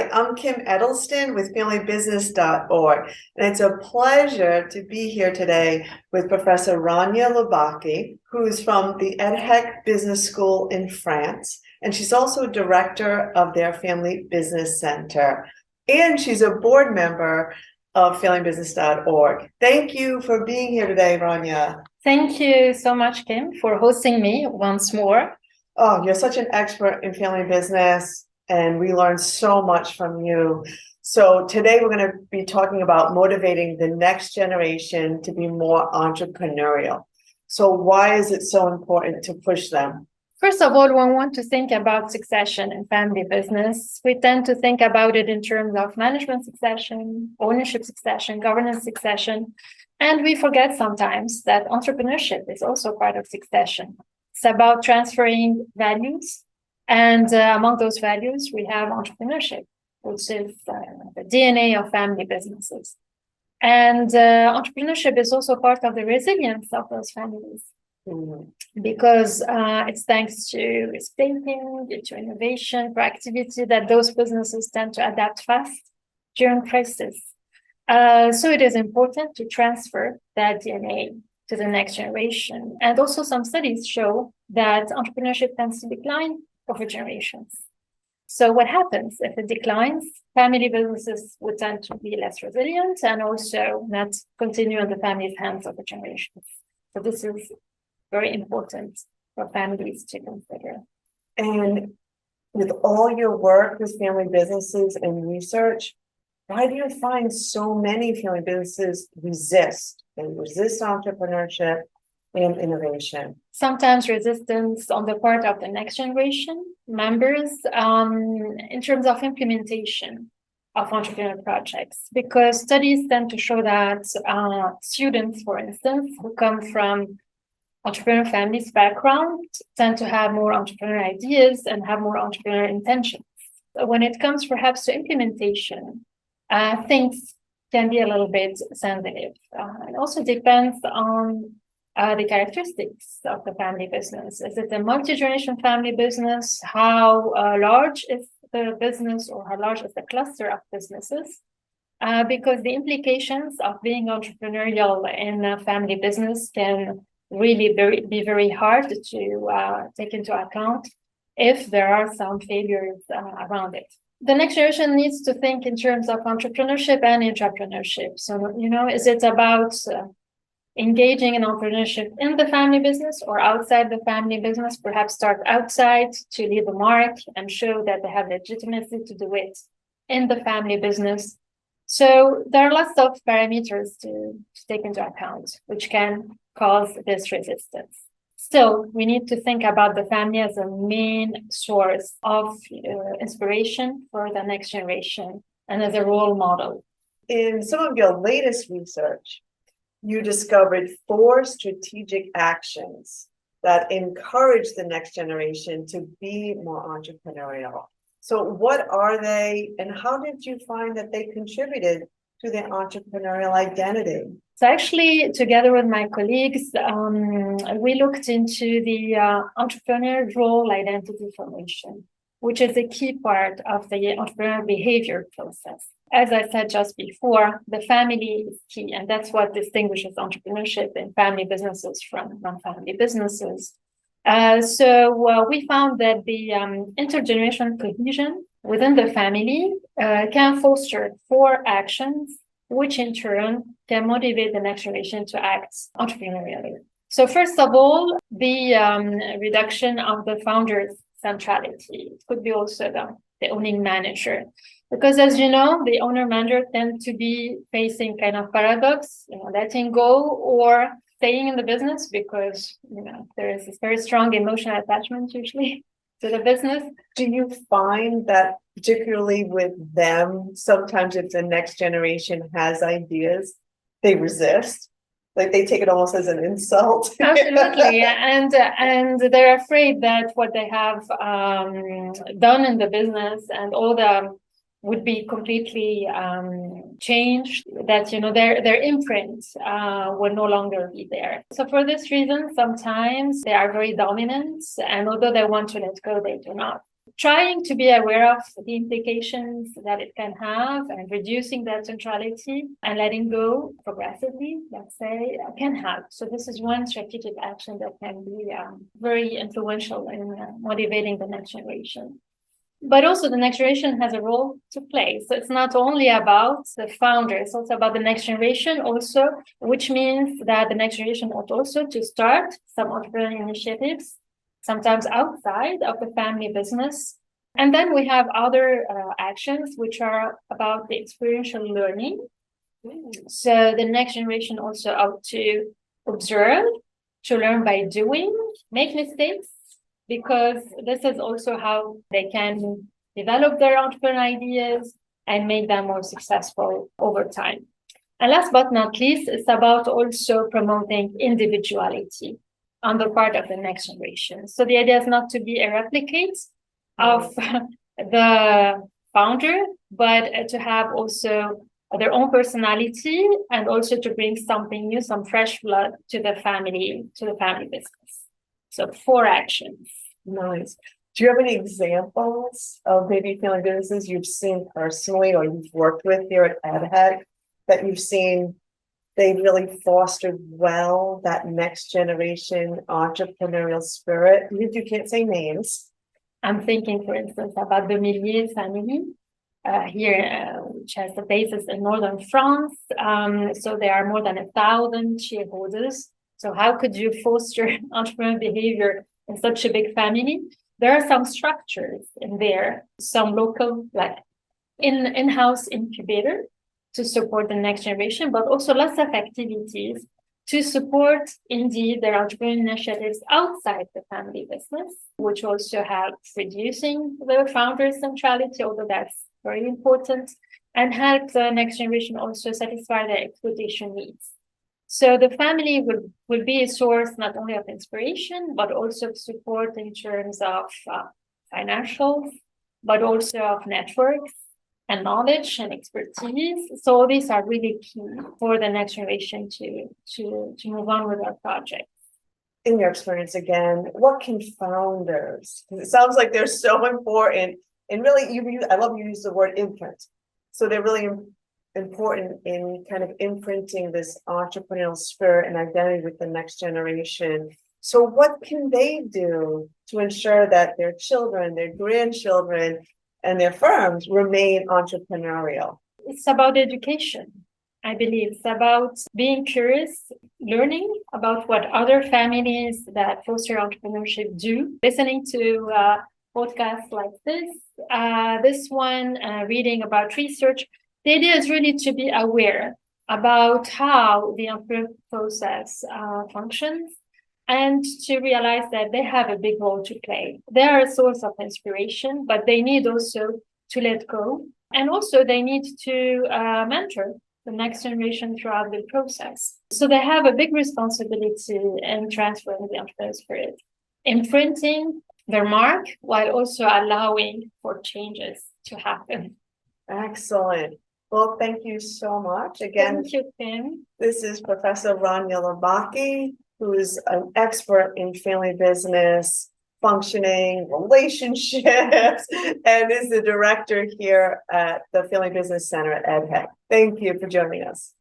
Hi, I'm Kim Eddleston with FamilyBusiness.org, and it's a pleasure to be here today with Professor Rania Labaki, who is from the EDHEC Business School in France, and she's also director of their Family Business Center, and she's a board member of FamilyBusiness.org. Thank you for being here today, Rania. Thank you so much, Kim, for hosting me once more. Oh, you're such an expert in family business, and we learned so much from you. So today we're going to be talking about motivating the next generation to be more entrepreneurial. So why is it so important to push them? First of all, we want to think about succession in family business. We tend to think about it in terms of management succession, ownership succession, governance succession, and we forget sometimes that entrepreneurship is also part of succession. It's about transferring values. And among those values, we have entrepreneurship, which is the DNA of family businesses. And entrepreneurship is also part of the resilience of those families, because it's thanks to risk-taking, to innovation, proactivity, that those businesses tend to adapt fast during crisis. So it is important to transfer that DNA to the next generation. And also some studies show that entrepreneurship tends to decline over generations. So what happens if it declines? Family businesses would tend to be less resilient and also not continue in the family's hands over generations. So this is very important for families to consider. And with all your work with family businesses and research, why do you find so many family businesses resist? They resist entrepreneurship and innovation. Sometimes resistance on the part of the next generation members in terms of implementation of entrepreneurial projects, because studies tend to show that students, for instance, who come from entrepreneurial families background tend to have more entrepreneurial ideas and have more entrepreneurial intentions. So when it comes perhaps to implementation, things can be a little bit sensitive. It also depends on the characteristics of the family business. Is it a multi-generation family business? How large is the business, or how large is the cluster of businesses? Because the implications of being entrepreneurial in a family business can really be very hard to take into account if there are some failures around it. The next generation needs to think in terms of entrepreneurship and intrapreneurship. So, is it about engaging in entrepreneurship in the family business or outside the family business? Perhaps start outside to leave a mark and show that they have legitimacy to do it in the family business. So there are lots of parameters to take into account, which can cause this resistance. Still, we need to think about the family as a main source of inspiration for the next generation and as a role model. In some of your latest research, you discovered 4 strategic actions that encourage the next generation to be more entrepreneurial. So what are they, and how did you find that they contributed to their entrepreneurial identity? So actually, together with my colleagues, we looked into the entrepreneurial role identity formation, which is a key part of the entrepreneurial behavior process. As I said just before, the family is key, and that's what distinguishes entrepreneurship in family businesses from non-family businesses. So we found that the intergenerational cohesion within the family can foster 4 actions, which in turn can motivate the next generation to act entrepreneurially. So first of all, the reduction of the founder's centrality. It could be also the owning manager. Because as you know, the owner-manager tend to be facing kind of paradox, letting go or staying in the business because, there is this very strong emotional attachment usually to the business. Do you find that particularly with them, sometimes if the next generation has ideas, they resist? Like they take it almost as an insult. Absolutely, and they're afraid that what they have done in the business and all the would be completely changed, that their imprint will no longer be there. So for this reason, sometimes they are very dominant, and although they want to let go, they do not. trying to be aware of the implications that it can have and reducing that centrality and letting go progressively, let's say, can help. So this is one strategic action that can be very influential in motivating the next generation. But also the next generation has a role to play. So it's not only about the founders, it's also about the next generation also, which means that the next generation ought also to start some entrepreneurial initiatives, sometimes outside of the family business. And then we have other actions which are about the experiential learning. So the next generation also ought to observe, to learn by doing, make mistakes, because this is also how they can develop their entrepreneurial ideas and make them more successful over time. And last but not least, it's about also promoting individuality on the part of the next generation. So the idea is not to be a replicate of the founder, but to have also their own personality and also to bring something new, some fresh blood to the family business. So 4 actions. Nice. Do you have any examples of maybe family businesses you've seen personally or you've worked with here at EDHEC that you've seen they really fostered well that next generation entrepreneurial spirit? You can't say names. I'm thinking, for instance, about the Millier family here, which has a basis in northern France. So there are more than 1,000 shareholders. So how could you foster entrepreneurial behavior in such a big family? There are some structures in there, some local, like in-house incubator to support the next generation, but also lots of activities to support indeed their entrepreneurial initiatives outside the family business, which also helps reducing the founder's centrality, although that's very important, and help the next generation also satisfy their exploitation needs. So the family will be a source not only of inspiration, but also of support in terms of financials, but also of networks and knowledge and expertise. So these are really key for the next generation to move on with our project. In your experience again, what can founders, because it sounds like they're so important, and really I love you use the word imprint. So they're really important in kind of imprinting this entrepreneurial spirit and identity with the next generation. So what can they do to ensure that their children, their grandchildren, and their firms remain entrepreneurial? It's about education, I believe. It's about being curious, learning about what other families that foster entrepreneurship do, listening to podcasts like this one, reading about research. The idea is really to be aware about how the entrepreneurial process functions and to realize that they have a big role to play. They are a source of inspiration, but they need also to let go. And also they need to mentor the next generation throughout the process. So they have a big responsibility in transferring the entrepreneurial spirit, imprinting their mark while also allowing for changes to happen. Excellent. Well, thank you so much. Again, thank you, Kim. This is Professor Rania Labaki, who is an expert in family business, functioning, relationships, and is the director here at the Family Business Center at EDHEC. Thank you for joining us.